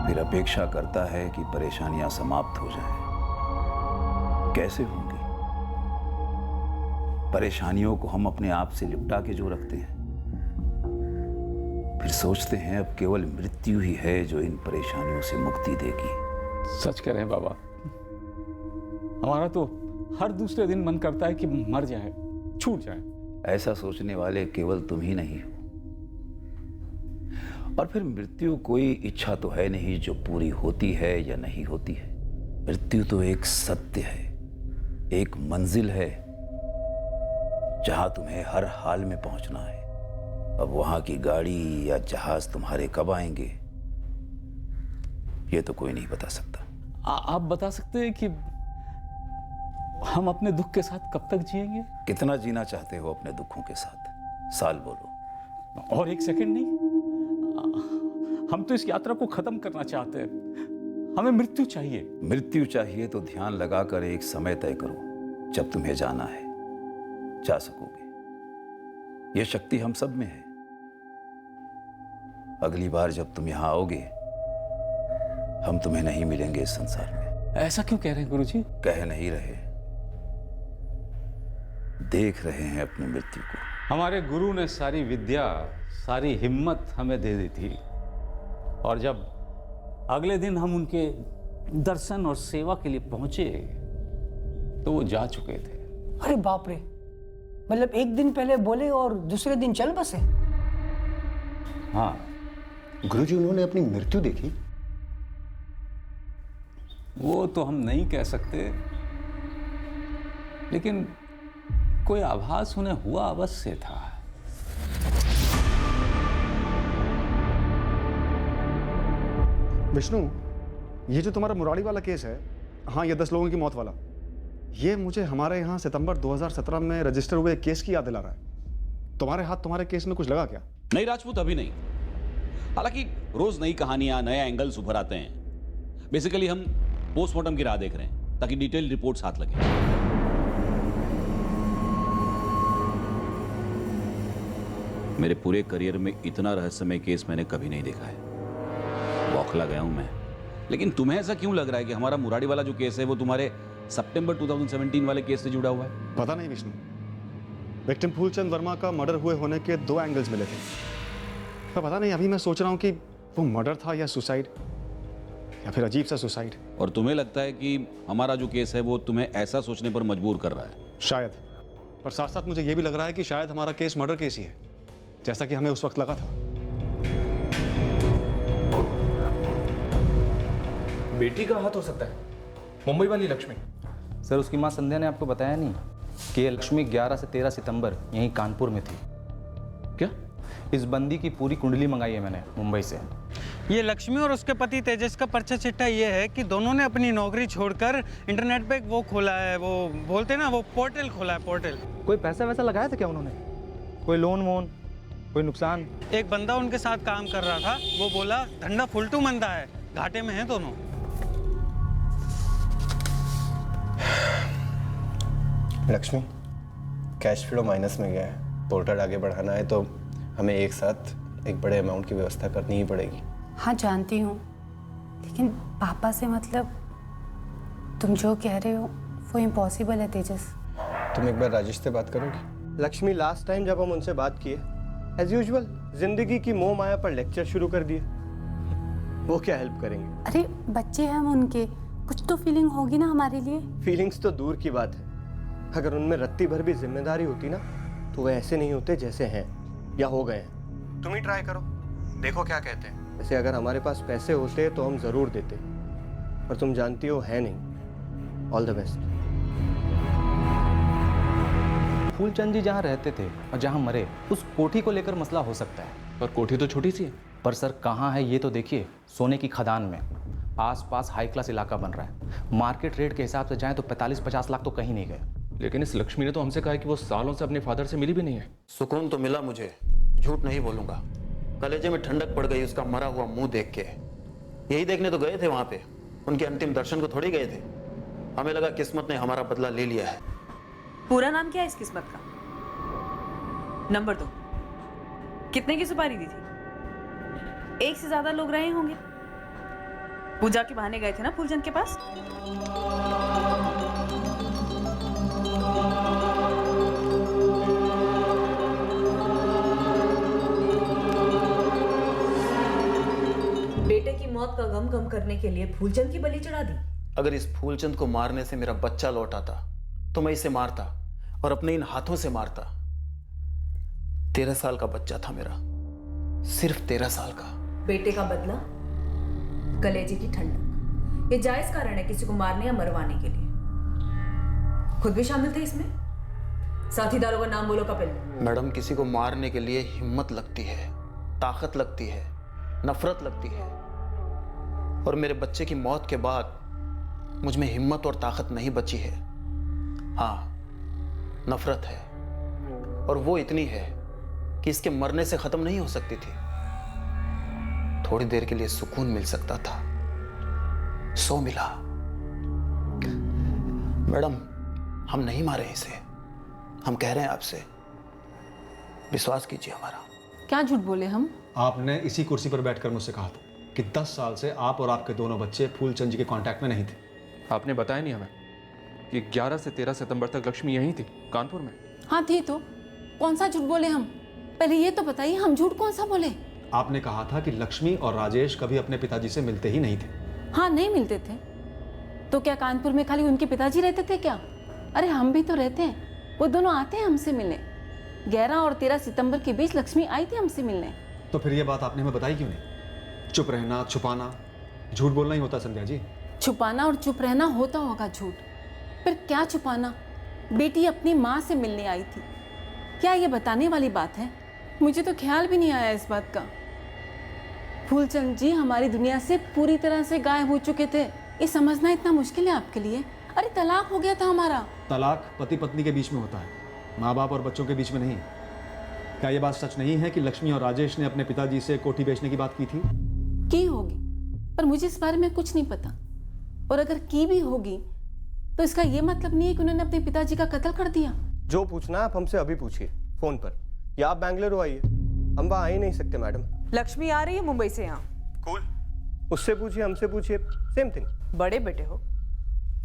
फिर अपेक्षा करता है कि परेशानियां समाप्त हो जाएं। कैसे होंगी? परेशानियों को हम अपने आप से लिपटा के जो रखते हैं, फिर सोचते हैं अब केवल मृत्यु ही है जो इन परेशानियों से मुक्ति देगी। सच कह रहे हैं बाबा, हमारा तो हर दूसरे दिन मन करता है कि मर जाए, छूट जाए। ऐसा सोचने वाले केवल तुम ही नहीं हो। और फिर मृत्यु कोई इच्छा तो है नहीं जो पूरी होती है या नहीं होती है। मृत्यु तो एक सत्य है, एक मंजिल है जहां तुम्हें हर हाल में पहुंचना है। अब वहां की गाड़ी या जहाज तुम्हारे कब आएंगे ये तो कोई नहीं बता सकता। आप बता सकते हैं कि हम अपने दुख के साथ कब तक जिएंगे? कितना जीना चाहते हो अपने दुखों के साथ? साल बोलो। और एक सेकंड नहीं, हम तो इस यात्रा को खत्म करना चाहते हैं। हमें मृत्यु चाहिए। मृत्यु चाहिए तो ध्यान लगाकर एक समय तय करो जब तुम्हें जाना है, जा सकोगे। यह शक्ति हम सब में है। अगली बार जब तुम यहां आओगे हम तुम्हें नहीं मिलेंगे इस संसार में। ऐसा क्यों कह रहे हैं गुरुजी? कह नहीं रहे, देख रहे हैं अपनी मृत्यु को। हमारे गुरु ने सारी विद्या, सारी हिम्मत हमें दे दी थी, और जब अगले दिन हम उनके दर्शन और सेवा के लिए पहुंचे तो वो जा चुके थे। अरे बाप रे, मतलब एक दिन पहले बोले और दूसरे दिन चल बसे। हाँ गुरुजी, उन्होंने अपनी मृत्यु देखी? वो तो हम नहीं कह सकते, लेकिन कोई आभास उन्हें हुआ अवश्य था। विष्णु, ये जो तुम्हारा मुरारी वाला केस है, हाँ ये 10 लोगों की मौत वाला, ये मुझे हमारे यहाँ सितंबर 2017 में रजिस्टर हुए केस की याद दिला रहा है। तुम्हारे हाथ तुम्हारे केस में कुछ लगा क्या? नहीं राजपूत, अभी नहीं। हालांकि रोज नई कहानियां, नए एंगल्स उभर आते हैं। बेसिकली हम पोस्टमार्टम की राह देख रहे हैं ताकि डिटेल रिपोर्ट साथ लगे। मेरे पूरे करियर में इतना रहस्यमय केस मैंने कभी नहीं देखा है। बौखला गया हूं मैं। लेकिन तुम्हें ऐसा क्यों लग रहा है कि हमारा मुरारी वाला जो केस है वो तुम्हारे सितंबर 2017 वाले केस से जुड़ा हुआ है? पता नहीं विष्णु, विक्टिम फूलचंद वर्मा का मर्डर हुए होने के 2 एंगल्स मिले थे, पर पता नहीं, अभी मैं सोच रहा हूं कि वो मर्डर था या सुसाइड, या फिर अजीब सा सुसाइड। और तुम्हें लगता है कि हमारा जो केस है वो तुम्हें ऐसा सोचने पर मजबूर कर रहा है? शायद, पर साथ साथ मुझे ये भी लग रहा है कि शायद हमारा केस मर्डर केस ही है, जैसा कि हमें उस वक्त लगा था। बेटी का हाथ हो सकता है, मुंबई वाली लक्ष्मी। सर, उसकी मां संध्या ने आपको बताया नहीं कि ये लक्ष्मी 11 से 13 सितंबर यहीं कानपुर में थी? क्या? इस बंदी की पूरी कुंडली मंगाई है मैंने मुंबई से। ये लक्ष्मी और उसके पति तेजस का पर्चा चिट्ठा ये है कि दोनों ने अपनी नौकरी छोड़कर इंटरनेट पे एक वो खोला है, वो बोलते ना, वो पोर्टल खोला है, पोर्टल। कोई पैसा वैसा लगाया था क्या उन्होंने? कोई लोन वोन, कोई नुकसान? एक बंदा उनके साथ काम कर रहा था, वो बोला धंधा फुलटू मंदा है, घाटे में है दोनों। लक्ष्मी, कैश फ्लो माइनस में गया है। पोर्टल आगे बढ़ाना है तो हमें एक साथ एक बड़े अमाउंट की व्यवस्था करनी ही पड़ेगी। हाँ जानती हूँ, लेकिन पापा से मतलब तुम जो कह रहे हो वो इम्पॉसिबल है तेजस। तुम एक बार राजेश से बात करोगी? लक्ष्मी, लास्ट टाइम जब हम उनसे बात किए, एज यूजुअल जिंदगी की मोह माया पर लेक्चर शुरू कर दिए। वो क्या हेल्प करेंगे? अरे बच्चे हैं हम उनके, कुछ तो फीलिंग होगी ना हमारे लिए। फीलिंग्स तो दूर की बात है, अगर उनमें रत्ती भर भी जिम्मेदारी होती ना तो वे ऐसे नहीं होते जैसे हैं या हो गए हैं। तुम ही ट्राई करो, देखो क्या कहते हैं। वैसे अगर हमारे पास पैसे होते तो हम जरूर देते, पर तुम जानती हो है नहीं। All the best. Phoolchand ji जहाँ रहते थे और जहाँ मरे, उस कोठी को लेकर मसला हो सकता है। पर कोठी तो छोटी सी है। पर सर कहाँ है ये तो देखिए, सोने की खदान में। आसपास हाई क्लास इलाका बन रहा है। मार्केट रेट के हिसाब से जाएं तो 45-50 लाख तो कहीं नहीं गए। लेकिन इस लक्ष्मी ने तो हमसे कहा है कि वो सालों से अपने फादर से मिली भी नहीं है। सुकून तो मिला मुझे, झूठ नहीं बोलूंगा। कलेजे में ठंडक पड़ गई उसका मरा हुआ मुंह देख के। यही देखने तो गए थे वहां पे, उनके अंतिम दर्शन को थोड़ी गए थे। हमें लगा किस्मत ने हमारा बदला ले लिया है। पूरा नाम क्या है इस किस्मत का? नंबर 2, कितने की सुपारी दी थी? एक से ज्यादा लोग रहे होंगे। पूजा के बहाने गए थे ना फूलचंद के पास? बेटे की मौत का गम कम करने के लिए फूलचंद की बलि चढ़ा दी। अगर इस फूलचंद को मारने से मेरा बच्चा लौट आता तो मैं इसे मारता और अपने इन हाथों से मारता। 13 साल का बच्चा था मेरा, सिर्फ 13 साल का। बेटे का बदला, कलेजे की ठंडक, ये जायज कारण है किसी को मारने या मरवाने के लिए। खुद भी शामिल थे इसमें? साथीदारों का नाम बोलो कपिल। मैडम, किसी को मारने के लिए हिम्मत लगती है, ताकत लगती है, नफरत लगती है। और मेरे बच्चे की मौत के बाद मुझ में हिम्मत और ताकत नहीं बची है। हाँ, नफरत है, और वो इतनी है कि इसके मरने से खत्म नहीं हो सकती थी। थोड़ी देर के लिए सुकून मिल सकता था, सो मिला। मैडम, हम नहीं मारे इसे, हम कह रहे हैं आपसे, विश्वास कीजिए हमारा। क्या झूठ बोले हम? आपने इसी कुर्सी पर बैठकर मुझसे कहा था कि 10 साल से आप और आपके दोनों बच्चे फूलचंद जी के कांटेक्ट में नहीं थे। आपने बताया नहीं हमें कि 11 से 13 सितंबर तक लक्ष्मी यहीं थी, कानपुर में। हाँ थी तो, कौन सा झूठ बोले हम? पहले ये तो बताइए, हम झूठ कौन सा बोले? आपने कहा था कि लक्ष्मी और राजेश कभी अपने पिताजी से मिलते ही नहीं थे। हाँ, नहीं मिलते थे। तो क्या कानपुर में खाली उनके पिताजी रहते थे क्या? अरे हम भी तो रहते हैं, वो दोनों आते हैं हमसे मिलने। 11 और 13 सितंबर के बीच लक्ष्मी आई थी हमसे मिलने। तो फिर ये बात आपने हमें बताई क्यों नहीं? चुप रहना, छुपाना, झूठ बोलना ही होता संध्या जी। छुपाना और चुप रहना होता होगा झूठ, फिर क्या छुपाना? बेटी अपनी माँ से मिलने आई थी, क्या ये बताने वाली बात है? मुझे तो ख्याल भी नहीं आया इस बात का। फूलचंद जी हमारी दुनिया से पूरी तरह से गायब हो चुके थे, ये समझना इतना मुश्किल है आपके लिए? अरे तलाक हो गया था हमारा। तलाक पति पत्नी के बीच में होता है, माँ बाप और बच्चों के बीच में नहीं। क्या ये बात सच नहीं है कि लक्ष्मी और राजेश ने अपने पिताजी से कोठी बेचने की बात की थी? की होगी, पर मुझे इस बारे में कुछ नहीं पता। और अगर की भी होगी तो इसका ये मतलब नहीं है कि उन्होंने अपने पिताजी का कत्ल कर दिया। जो पूछना है आप हमसे अभी पूछिए फोन पर, या आप बेंगलुरु आइए, हम वहाँ आ ही नहीं सकते मैडम। लक्ष्मी आ रही है मुंबई से यहाँ। कूल, उससे पूछिए, हमसे पूछिए, सेम थिंग। बड़े बेटे हो,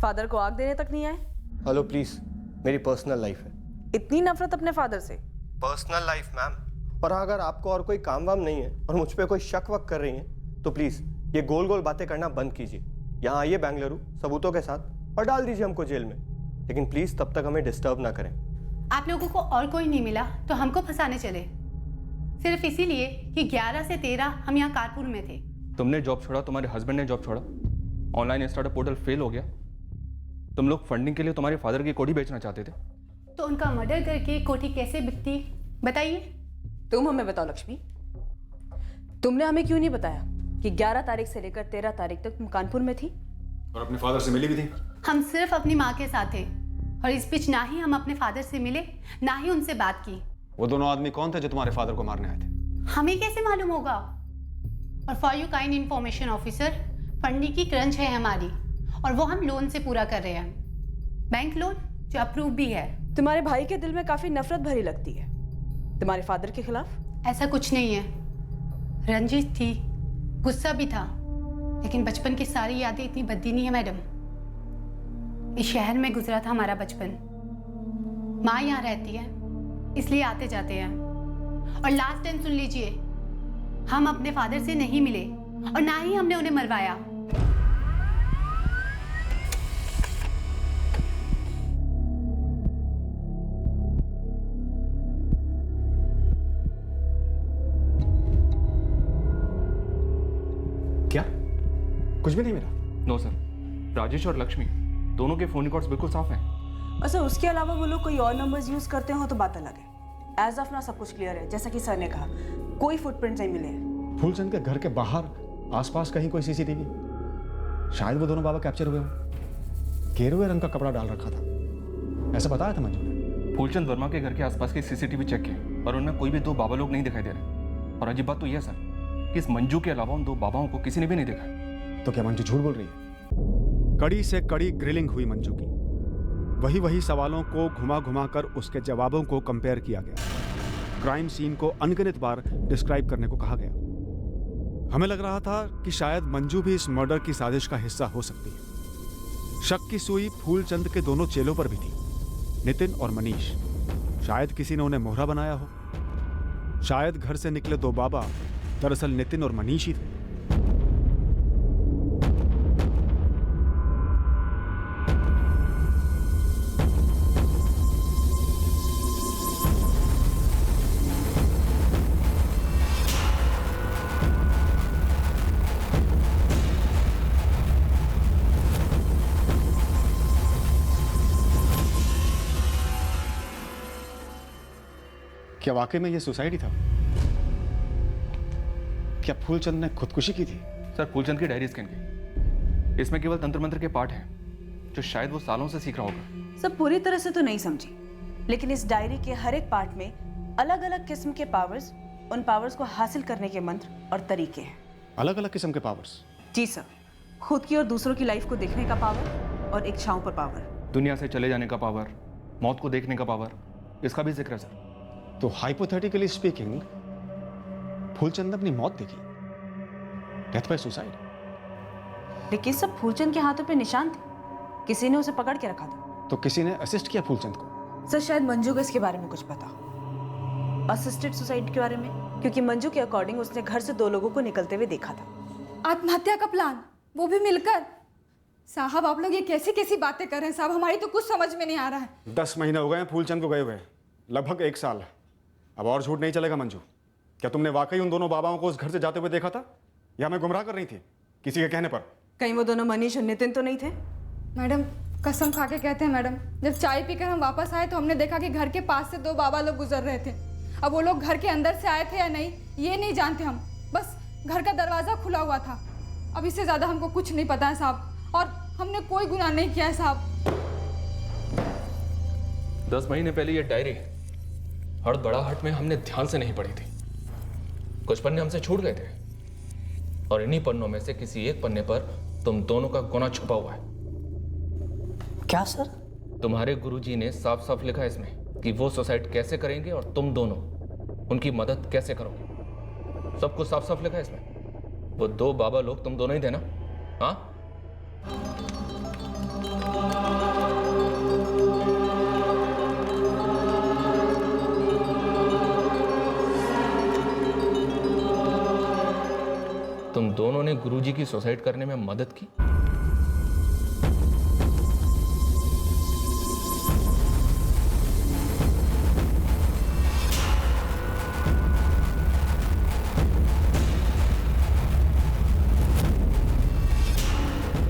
फादर को आग देने तक नहीं आए। हेलो प्लीज, मेरी पर्सनल लाइफ है। इतनी नफरत अपने फादर से? Personal life ma'am. और अगर आपको और कोई काम वाम नहीं है और मुझ पर कोई शक वक कर रही हैं तो प्लीज ये गोल गोल बातें करना बंद कीजिए। यहाँ आइए बेंगलुरु सबूतों के साथ और डाल दीजिए हमको जेल में, लेकिन प्लीज तब तक हमें डिस्टर्ब ना करें। आप लोगों को और कोई नहीं मिला तो हमको फंसाने चले, सिर्फ इसीलिए कि 11 से 13 हम यहाँ कानपुर में थे। तुमने जॉब छोड़ा, तुम्हारे हस्बैंड ने जॉब छोड़ा, ऑनलाइन स्टार्टअप पोर्टल फेल हो गया, तुम लोग फंडिंग के लिए तुम्हारे फादर की कोठी बेचना चाहते थे। तो उनका मर्डर करके कोठी कैसे बिकती बताइए? तुम हमें बताओ लक्ष्मी, तुमने हमें क्यों नहीं बताया कि 11 तारीख से लेकर 13 तारीख तक तुम कानपुर में थी और अपने फादर से मिली भी थी? हम सिर्फ अपनी माँ के साथ थे और इस बीच ना ही हम अपने फादर से मिले ना ही उनसे बात की। वो दोनों आदमी कौन थे जो तुम्हारे फादर को मारने आए थे? हमें कैसे मालूम होगा? और for you kind information officer, funding की क्रंच है हमारी और वो हम लोन से पूरा कर रहे हैं, बैंक लोन जो अप्रूव भी है। तुम्हारे भाई के दिल में काफी नफरत भरी लगती है तुम्हारे फादर के खिलाफ। ऐसा कुछ नहीं है, रंजित थी, गुस्सा भी था, लेकिन बचपन की सारी यादें इतनी बद्दी नहीं है मैडम। इस शहर में गुजरा था हमारा बचपन, माँ यहाँ रहती है इसलिए आते जाते हैं। और लास्ट टाइम सुन लीजिए, हम अपने फादर से नहीं मिले और ना ही हमने उन्हें मरवाया। क्या कुछ भी नहीं मिला? नो सर, राजेश और लक्ष्मी दोनों के फोन रिकॉर्ड्स बिल्कुल साफ हैं। अच्छा, उसके अलावा वो लोग कोई और नंबर्स यूज करते हो तो बात अलग है। एज ऑफ नाउ सब कुछ क्लियर है, जैसा कि सर ने कहा, कोई फुटप्रिंट्स नहीं मिले हैं। फूलचंद के घर के बाहर आसपास कहीं कोई सीसीटीवी? शायद वो दोनों बाबा कैप्चर हुए हों। गेरुए रंग का कपड़ा डाल रखा था, ऐसा बताया था मंजू ने। फूलचंद वर्मा के घर के आसपास के सीसीटीवी चेक किए पर उनमें कोई भी 2 बाबा लोग नहीं दिखाई दे रहे। और अजीब बात तो यह सर कि इस मंजू के अलावा उन 2 बाबाओं को किसी ने भी नहीं देखा। तो क्या मंजू झूठ बोल रही है? कड़ी से कड़ी ग्रिलिंग हुई मंजू की। वही सवालों को घुमा घुमा कर उसके जवाबों को कंपेयर किया गया। क्राइम सीन को अनगिनत बार डिस्क्राइब करने को कहा गया। हमें लग रहा था कि शायद मंजू भी इस मर्डर की साजिश का हिस्सा हो सकती है। शक की सुई फूलचंद के दोनों चेलों पर भी थी, नितिन और मनीष। शायद किसी ने उन्हें मोहरा बनाया हो। शायद घर से निकले 2 बाबा दरअसल नितिन और मनीष ही थे। क्या वाकई में यह सुसाइड ही था? क्या फूलचंद ने खुदकुशी की थी? सर फूलचंद की डायरी स्कैन की, इसमें केवल तंत्र मंत्र के पार्ट हैं जो शायद वो सालों से सीख रहा होगा। सब पूरी तरह से तो नहीं समझी, लेकिन इस डायरी के हर एक पार्ट में अलग अलग किस्म के पावर्स, उन पावर्स को हासिल करने के मंत्र और तरीके हैं। अलग अलग किस्म के पावर्स? जी सर, खुद की और दूसरों की लाइफ को देखने का पावर और इच्छाओं पर पावर। दुनिया से चले जाने का पावर, मौत को देखने का पावर, इसका भी जिक्र है सर। तो हाइपोथेटिकली स्पीकिंग फूलचंद ने अपनी मौत देखी, डेथ बाय सुसाइड। लेकिन सब फूलचंद के हाथों पे निशान थे, किसी ने उसे पकड़ के रखा था। तो किसी ने असिस्ट किया फूलचंद को? सर शायद मंजू को इसके बारे में कुछ पता, असिस्टेड सुसाइड के बारे में, क्योंकि मंजू के अकॉर्डिंग उसने घर से 2 लोगों को निकलते हुए देखा था। आत्महत्या का प्लान, वो भी मिलकर। साहब आप लोग ये कैसी कैसी बातें कर रहे हैं साहब, हमारी तो कुछ समझ में नहीं आ रहा है। 10 महीने हो गए हैं फूलचंद को गए हुए, लगभग 1 साल। अब और झूठ नहीं चलेगा मंजू। क्या तुमने वाकई उन दोनों बाबाओं को उस घर से जाते हुए देखा था, या हमें गुमराह कर रही थी किसी के कहने पर? कहीं वो दोनों मनीष और नितिन तो नहीं थे? मैडम कसम खा के कहते हैं मैडम, जब चाय पीकर हम वापस आए तो हमने देखा कि घर के पास से 2 बाबा लोग गुजर रहे थे। अब वो लोग घर के अंदर से आए थे या नहीं ये नहीं जानते हम, बस घर का दरवाज़ा खुला हुआ था। अब इससे ज़्यादा हमको कुछ नहीं पता है साहब, और हमने कोई गुनाह नहीं किया है साहब। 10 महीने पहले ये डायरी हड़बड़ाहट में हमने ध्यान से नहीं पढ़ी थी। कुछ पन्ने हमसे छूट गए थे और इन्हीं पन्नों में से किसी एक पन्ने पर तुम दोनों का गुनाह छुपा हुआ है। क्या सर? तुम्हारे गुरुजी ने साफ साफ लिखा है इसमें कि वो सुसाइड कैसे करेंगे और तुम दोनों उनकी मदद कैसे करोगे। सब कुछ साफ साफ लिखा है इसमें। वो 2 बाबा लोग तुम दोनों ही थे ना? हाँ, तुम दोनों ने गुरुजी की सुसाइड करने में मदद की।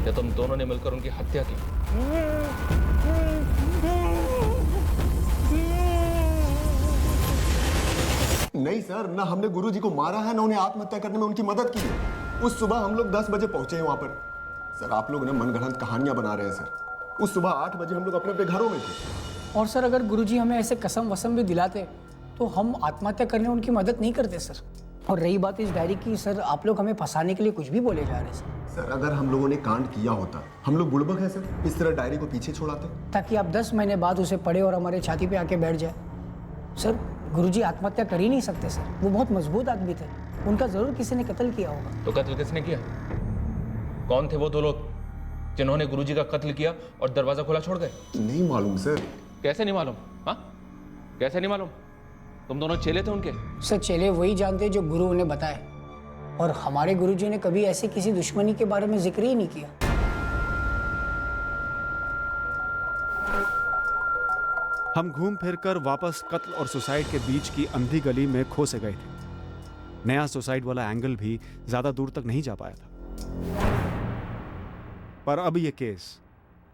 या तुम दोनों ने मिलकर उनकी हत्या की? नहीं सर, ना हमने गुरुजी को मारा है, ना उन्हें आत्महत्या करने में उनकी मदद की है। उस सुबह हम लोग 10 बजे पहुंचे हैं वहां पर। सर आप लोग ना मनगढ़ंत कहानियां बना रहे हैं सर। उस सुबह 8 बजे हम लोग अपने अपने घरों में थे। और सर अगर गुरुजी हमें ऐसे कसम वसम भी दिलाते तो हम आत्महत्या करने उनकी मदद नहीं करते सर। और रही बात इस डायरी की, सर आप लोग हमें फंसाने के लिए कुछ भी बोले जा रहे हैं सर। अगर हम लोगों ने कांड किया होता, हम लोग बुड़बक है सर, इस तरह डायरी को पीछे छोड़ाते, ताकि आप 10 महीने बाद उसे पढ़े और हमारे छाती पे आके बैठ जाए। सर गुरुजी आत्महत्या कर ही नहीं सकते सर, वो बहुत मजबूत आदमी थे, उनका जरूर किसी ने कत्ल किया होगा। तो कत्ल किसने किया? कौन थे वो 2 लोग जिन्होंने गुरुजी का कत्ल किया और दरवाजा खुला छोड़ गए? नहीं मालूम सर। कैसे नहीं मालूम? हाँ, कैसे नहीं मालूम? तुम दोनों चेले थे उनके? सर चेले वही जानते जो गुरु उन्हें बताए, और हमारे गुरुजी ने कभी ऐसे किसी दुश्मनी के बारे में जिक्र ही नहीं किया। हम घूम फिर कर वापस कत्ल और सुसाइड के बीच की अंधी गली में खो से गए थे। नया सुसाइड वाला एंगल भी ज्यादा दूर तक नहीं जा पाया था। पर अब यह केस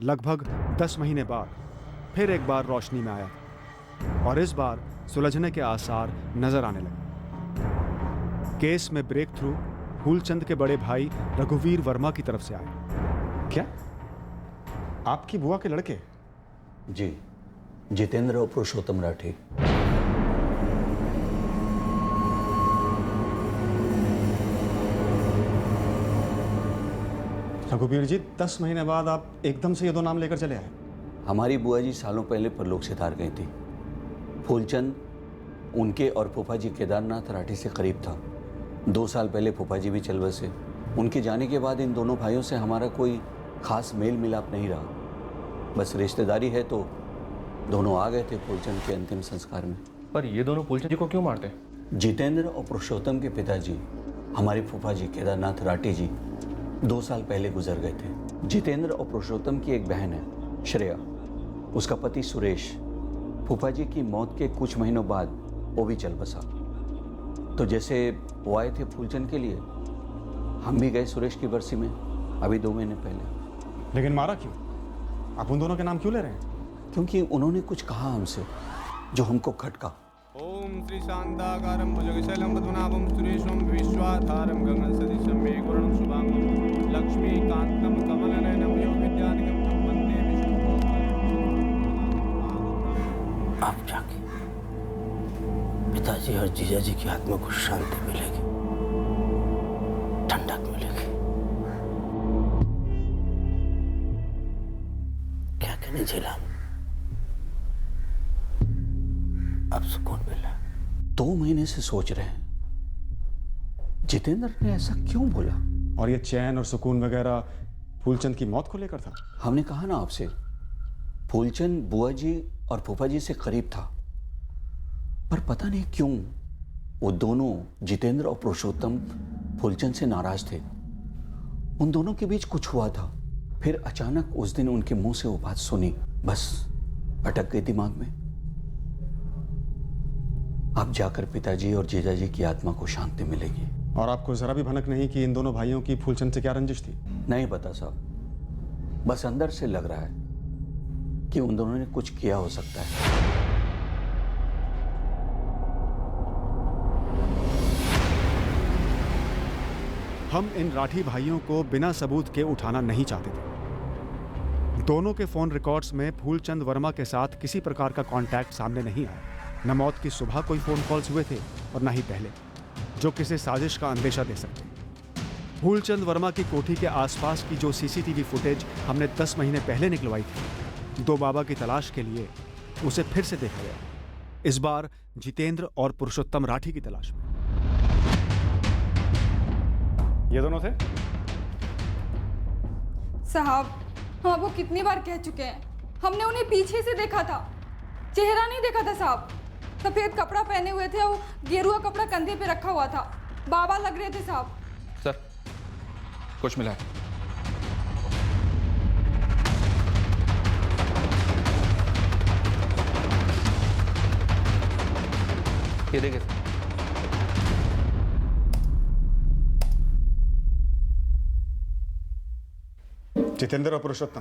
लगभग 10 महीने बाद फिर एक बार रोशनी में आया और इस बार सुलझने के आसार नजर आने लगे। केस में ब्रेक थ्रू फूलचंद के बड़े भाई रघुवीर वर्मा की तरफ से आए। क्या आपकी बुआ के लड़के? जी, जितेंद्र और पुरुषोत्तम राठी। रघुवीर जी, 10 महीने बाद आप एकदम से ये दो नाम लेकर चले आए। हमारी बुआ जी सालों पहले परलोक सिधार गई थी। फूलचंद उनके और फूफा जी केदारनाथ राठी से करीब था। 2 साल पहले फूफा जी भी चल बसे। उनके जाने के बाद इन दोनों भाइयों से हमारा कोई खास मेल मिलाप नहीं रहा। बस रिश्तेदारी है तो दोनों आ गए थे फूलचंद के अंतिम संस्कार में। पर ये दोनों फूलचंद जी को क्यों मारते? जितेंद्र और पुरुषोत्तम के पिताजी हमारे फूफा जी केदारनाथ राठी जी 2 साल पहले गुजर गए थे। जितेंद्र और पुरुषोत्तम की एक बहन है श्रेया, उसका पति सुरेश फूफा जी की मौत के कुछ महीनों बाद वो भी चल बसा। तो जैसे वो आए थे फूलचंद के लिए, हम भी गए सुरेश की बरसी में अभी 2 महीने पहले। लेकिन मारा क्यों? आप उन दोनों के नाम क्यों ले रहे हैं? क्योंकि उन्होंने कुछ कहा हमसे जो हमको खटका। ओम श्री शांताकारं भुजगशैलं पद्मनाभं सुरेशं विश्वाधारं गगन सदृशं मेघवर्णं शुभांगं लक्ष्मीकान्तं कमलनयनं योगविद्यानिकं तं वन्दे विष्णुं। आप जाके पिताजी और जीजाजी की आत्मा को शांति मिलेगी, ठंडक मिलेगी। क्या कहने झेला, अब सुकून मिला। 2 महीने से सोच रहे हैं जितेंद्र ने ऐसा क्यों बोला। और ये चैन और सुकून वगैरह फूलचंद की मौत को लेकर था? हमने कहा ना आपसे, फूलचंद बुआ जी और फूफा जी से करीब था, पर पता नहीं क्यों वो दोनों जितेंद्र और पुरुषोत्तम फूलचंद से नाराज थे। उन दोनों के बीच कुछ हुआ था। फिर अचानक उस दिन उनके मुंह से वो बात सुनी, बस अटक गई दिमाग में। अब जाकर पिताजी और जीजाजी की आत्मा को शांति मिलेगी। और आपको जरा भी भनक नहीं कि इन दोनों भाइयों की फूलचंद से क्या रंजिश थी? नहीं पता साहब, बस अंदर से लग रहा है कि उन दोनों ने कुछ किया हो सकता है। हम इन राठी भाइयों को बिना सबूत के उठाना नहीं चाहते थे। दोनों के फोन रिकॉर्ड्स में फूलचंद वर्मा के साथ किसी प्रकार का कांटेक्ट सामने नहीं आया। न मौत की सुबह कोई फोन कॉल्स हुए थे और न ही पहले, जो किसी साजिश का अंदेशा दे सकते। फूलचंद वर्मा की कोठी के आसपास की जो सीसीटीवी फुटेज हमने 10 महीने पहले निकलवाई थी, 2 बाबा की तलाश के लिए उसे फिर से देखा गया। इस बार जितेंद्र और पुरुषोत्तम राठी की तलाश में। ये दोनों थे? साहब, हम आपको कितनी बार कह चुके हैं, हमने उन्हें पीछे से देखा था, चेहरा नहीं देखा था साहब। सफेद कपड़ा पहने हुए थे, वो गेरुआ कपड़ा कंधे पे रखा हुआ था, बाबा लग रहे थे साहब। सर, कुछ मिला है? ये देखिए सर। जितेंद्र और पुरुषोत्तम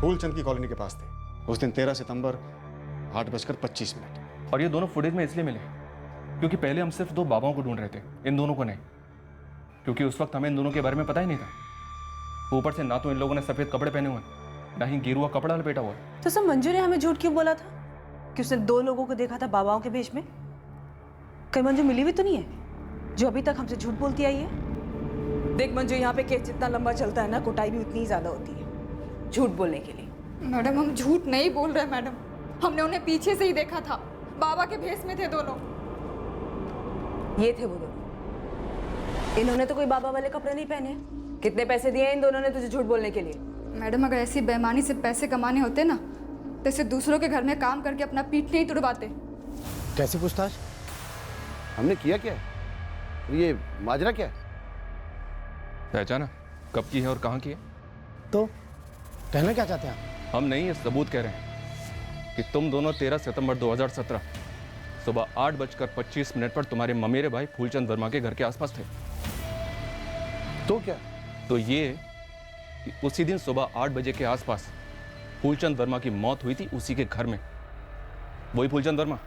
फूलचंद की कॉलोनी के पास थे उस दिन 13 सितंबर 8:25। और ये दोनों फुटेज में इसलिए मिले क्योंकि पहले हम सिर्फ 2 बाबाओं को ढूंढ रहे थे, इन दोनों को नहीं, क्योंकि उस वक्त हमें इन दोनों के बारे में पता ही नहीं था। ऊपर से ना तो इन लोगों ने सफेद कपड़े पहने हुए, ना ही गेरुआ कपड़ा लपेटा हुआ। तो सब मंजू ने हमें झूठ क्यों बोला था कि उसने 2 लोगों को देखा था बाबाओं के भेष में? कहीं मंजू मिली भी तो नहीं है जो अभी तक हमसे झूठ बोलती आई है? देख मंजू, यहाँ पे केस जितना लंबा चलता है ना, कुटाई भी उतनी ही ज्यादा होती है झूठ बोलने के लिए। मैडम, हम झूठ नहीं बोल रहे मैडम, हमने उन्हें पीछे से ही देखा था, बाबा के भेष में थे दोनों। ये थे वो दोनों। इन्होंने तो कोई बाबा वाले कपड़े नहीं पहने। कितने पैसे दिए इन दोनों ने तुझे झूठ बोलने के लिए? मैडम, अगर ऐसी बेईमानी से पैसे कमाने होते ना, तो इसे दूसरों के घर में काम करके अपना पीठ नहीं तुड़वाते। कैसी पूछताछ? हमने किया क्या? ये माजरा क्या है? पहचाना कब की है और कहाँ की है? तो कहना क्या चाहते हैं आप? हम नहीं, ये सबूत कह रहे हैं कि तुम दोनों 13 सितंबर 2017 सुबह 8:25 पर तुम्हारे ममेरे भाई फूलचंद वर्मा के घर के आसपास थे। तो क्या? तो ये कि उसी दिन सुबह 8 बजे के आसपास फूलचंद वर्मा की मौत हुई थी उसी के घर में। वही फूलचंद वर्मा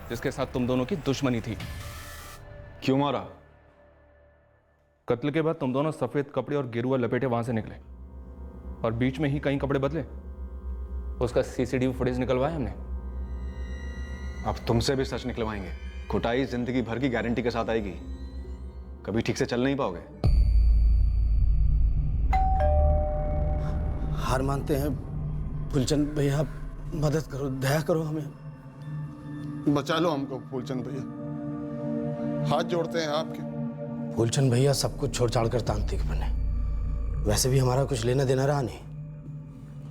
जिसके साथ तुम दोनों की दुश्मनी थी। क्यों मारा? कत्ल के बाद तुम दोनों सफेद कपड़े और गेरुआ लपेटे वहां से निकले और बीच में ही कहीं कपड़े बदले। उसका सीसीटीवी फुटेज निकलवाया हमने। अब तुमसे भी सच निकलवाएंगे। कुटाई जिंदगी भर की गारंटी के साथ आएगी, कभी ठीक से चल नहीं पाओगे। हार मानते हैं फूलचंद भैया, मदद करो, दया करो हमें। बचा लो हमको फूलचंद भैया, हाथ जोड़ते हैं आपके। फूलचंद भैया सब कुछ छोड़ छाड़ कर तांत्रिक बने, वैसे भी हमारा कुछ लेना देना रहा नहीं।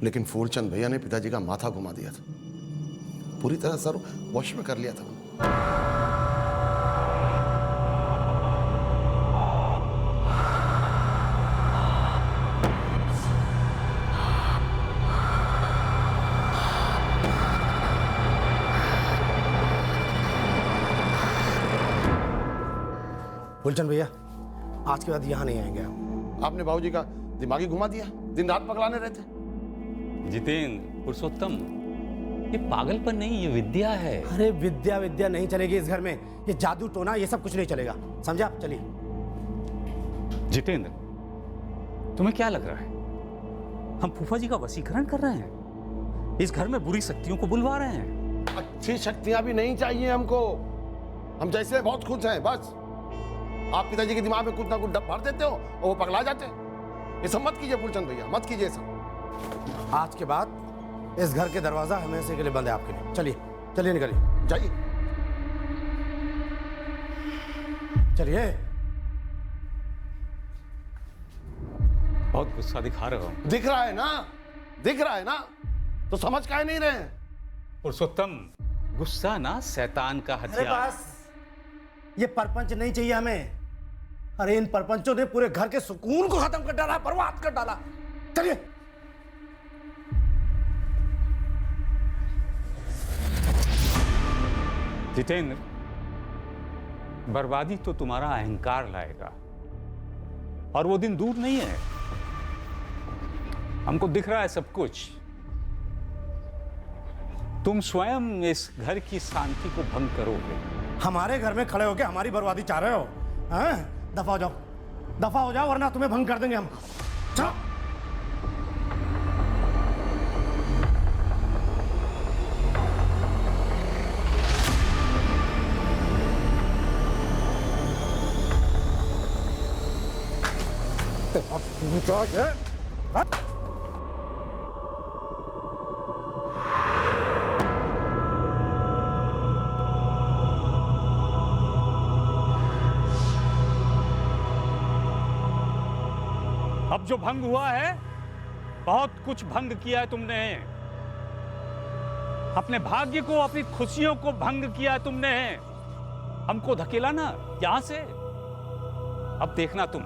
लेकिन फूलचंद भैया ने पिताजी का माथा घुमा दिया था, पूरी तरह सर वश में कर लिया था। फूलचंद भैया आज के बाद यहाँ नहीं आएंगे हम। आपने बाबूजी का दिमागी घुमा दिया, दिन रात पकड़ाने रहते। जितेंद्र, पुरुषोत्तम, ये पागलपन नहीं, ये विद्या है। अरे विद्या विद्या नहीं चलेगी इस घर में, ये जादू टोना ये सब कुछ नहीं चलेगा, समझा? चलिए। जितेंद्र, तुम्हें क्या लग रहा है हम फूफा जी का वशीकरण कर रहे हैं? इस घर में बुरी शक्तियों को बुलवा रहे हैं। अच्छी शक्तियां भी नहीं चाहिए हमको, हम जैसे बहुत खुश हैं बस। आप पिताजी के दिमाग में कुछ ना कुछ डब भर देते हो और वो पगला जाते हैं। ये सब मत कीजिए फूलचंद भैया, मत कीजिए सब। आज के बाद इस घर के दरवाजा हमेशा के लिए बंद है आपके लिए। चलिए चलिए, निकलिए, जाइए। चलिए। बहुत गुस्सा दिखा रहे हो। दिख रहा है ना, दिख रहा है ना, तो समझ काहे नहीं रहे हैं? पुरुषोत्तम, गुस्सा ना शैतान का अरे हथियार। बस, ये परपंच नहीं चाहिए हमें। अरे इन परपंचों ने पूरे घर के सुकून को खत्म कर डाला, बर्बाद कर डाला। चलिए। जितेंद्र, बर्बादी तो तुम्हारा अहंकार लाएगा और वो दिन दूर नहीं है। हमको दिख रहा है सब कुछ। तुम स्वयं इस घर की शांति को भंग करोगे। हमारे घर में खड़े होकर हमारी बर्बादी चाह रहे हो? हैं? दफा हो जाओ, दफा हो जाओ, वरना तुम्हें भंग कर देंगे हम। चलो। अब जो भंग हुआ है, बहुत कुछ भंग किया है तुमने। अपने भाग्य को, अपनी खुशियों को भंग किया है तुमने। हमको धकेला ना यहां से। अब देखना तुम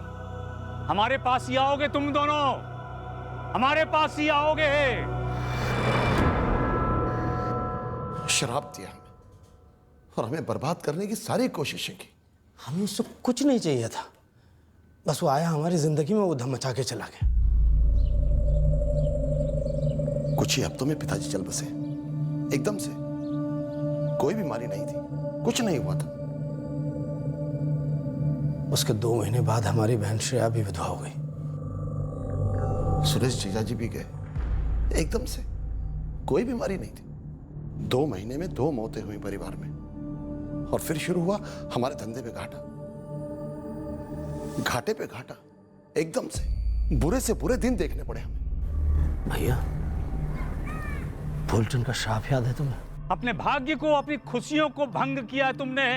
हमारे पास ही आओगे, तुम दोनों हमारे पास ही आओगे। शराब दिया हमें और हमें बर्बाद करने की सारी कोशिशें की। हमें उससे कुछ नहीं चाहिए था, बस वो आया हमारी जिंदगी में, वो धम मचा के चला गया। कुछ ही हफ्तों में पिताजी चल बसे, एकदम से। कोई बीमारी नहीं थी, कुछ नहीं हुआ था। उसके 2 महीने बाद हमारी बहन श्रेया भी विधवा हो गई। सुरेश जीजा जी भी गए, एकदम से। कोई बीमारी नहीं थी। 2 महीने में 2 मौतें हुई परिवार में। और फिर शुरू हुआ हमारे धंधे पे घाटा, घाटे पे घाटा, एकदम से। बुरे से बुरे दिन देखने पड़े हमें। भैया, फूलचंद का श्राप याद है तुम्हें? अपने भाग्य को, अपनी खुशियों को भंग किया तुमने।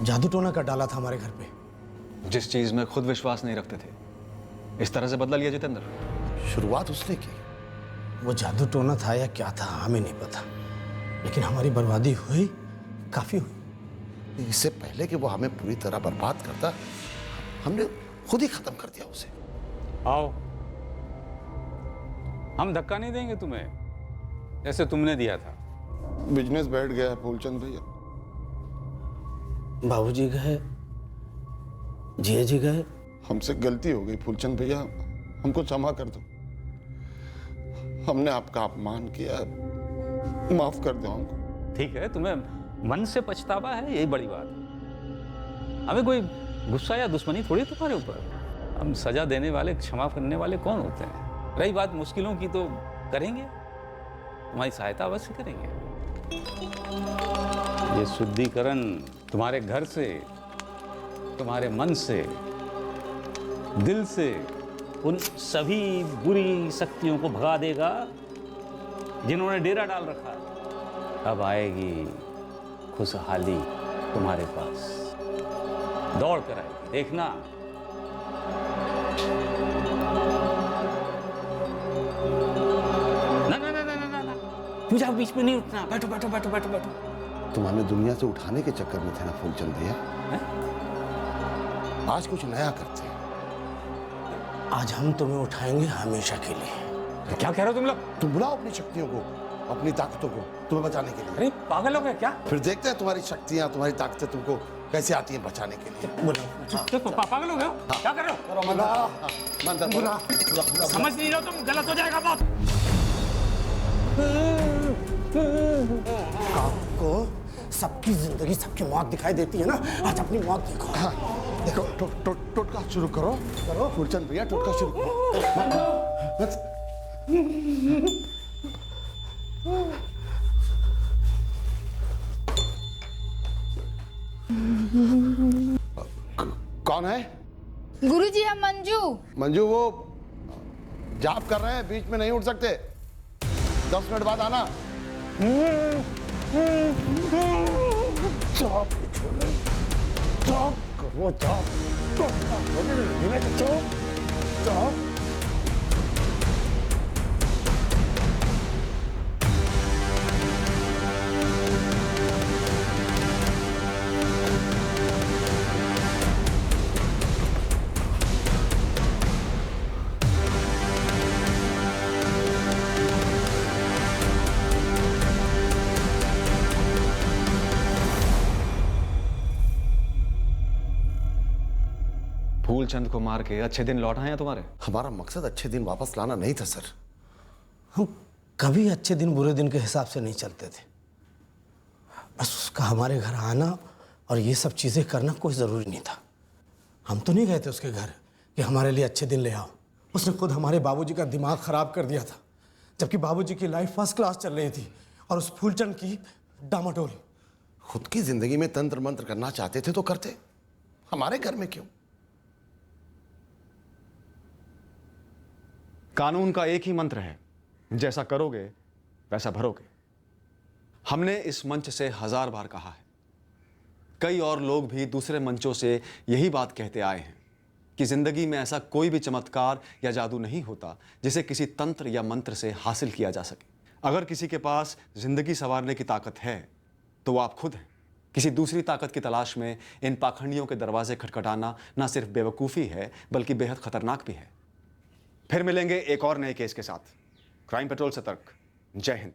जादू टोना कर डाला था हमारे घर पे। जिस चीज में खुद विश्वास नहीं रखते थे, इस तरह से बदला लिया जितेंद्र। शुरुआत उसने की। वो जादू टोना था या क्या था हमें नहीं पता, लेकिन हमारी बर्बादी हुई, काफी हुई। इससे पहले कि वो हमें पूरी तरह बर्बाद करता, हमने खुद ही खत्म कर दिया उसे। आओ, हम धक्का नहीं देंगे तुम्हें जैसे तुमने दिया था। बिजनेस बैठ गया फूलचंद भैया। बाबूजी गए, जिया जी गए। हमसे गलती हो गई फूलचंद भैया, हमको क्षमा कर दो। हमने आपका अपमान किया, माफ कर दो हमको। ठीक है, तुम्हें मन से पछतावा है, यही बड़ी बात है। हमें कोई गुस्सा या दुश्मनी थोड़ी तुम्हारे ऊपर। हम सजा देने वाले, क्षमा करने वाले कौन होते हैं? रही बात मुश्किलों की, तो करेंगे, तुम्हारी सहायता अवश्य करेंगे। ये शुद्धिकरण तुम्हारे घर से, तुम्हारे मन से, दिल से उन सभी बुरी शक्तियों को भगा देगा जिन्होंने डेरा डाल रखा है। अब आएगी खुशहाली तुम्हारे पास, दौड़ कर आएगी, देखना। ना ना ना ना ना ना, पूजा बीच में नहीं उठना, बैठो बैठो बैठो बैठो बैठो। तुम हमें दुनिया से उठाने के चक्कर में थे ना फूलचंद भैया। आज कुछ नया करते हैं। आज हम तुम्हें उठाएंगे हमेशा के लिए। क्या कह रहे हो तुम लोग? तुम बुलाओ अपनी शक्तियों को, अपनी ताकतों को तुम्हें बचाने के लिए। अरे पागल हो गए क्या? फिर देखते हैं तुम्हारी शक्तियां, तुम्हारी ताकतें तुमको कैसे आती हैं बचाने के लिए। पागल हो गए हो? क्या कर रहे हो? समझ नहीं रहे हो तुम, गलत हो जाएगा बहुत। आपको सबकी जिंदगी सबकी मौत दिखाई देती है ना, आज अपनी मौत देखो। हाँ, देखो टोटका शुरू करो फूलचंद भैया, टोटका शुरू करो। कौन है? गुरुजी, हम मंजू। मंजू, वो जाप कर रहे हैं, बीच में नहीं उठ सकते। 10 मिनट बाद आना। जाप करो, जाप। फूलचंद को मार के अच्छे दिन लौट आए हैं तुम्हारे? हमारा मकसद अच्छे दिन वापस लाना नहीं था सर। हम कभी अच्छे दिन बुरे दिन के हिसाब से नहीं चलते थे। बस उसका हमारे घर आना और ये सब चीज़ें करना कोई ज़रूरी नहीं था। हम तो नहीं गए थे उसके घर कि हमारे लिए अच्छे दिन ले आओ। उसने खुद हमारे बाबूजी का दिमाग ख़राब कर दिया था, जबकि बाबूजी की लाइफ फर्स्ट क्लास चल रही थी और उस फूलचंद की डामाडोल। खुद की जिंदगी में तंत्र मंत्र करना चाहते थे तो करते, हमारे घर में क्यों? कानून का एक ही मंत्र है, जैसा करोगे वैसा भरोगे। हमने इस मंच से 1000 बार कहा है, कई और लोग भी दूसरे मंचों से यही बात कहते आए हैं कि जिंदगी में ऐसा कोई भी चमत्कार या जादू नहीं होता जिसे किसी तंत्र या मंत्र से हासिल किया जा सके। अगर किसी के पास जिंदगी संवारने की ताकत है तो वो आप खुद हैं। किसी दूसरी ताकत की तलाश में इन पाखंडियों के दरवाजे खटखटाना ना सिर्फ बेवकूफ़ी है बल्कि बेहद खतरनाक भी है। फिर मिलेंगे एक और नए केस के साथ। क्राइम पेट्रोल सतर्क। जय हिंद।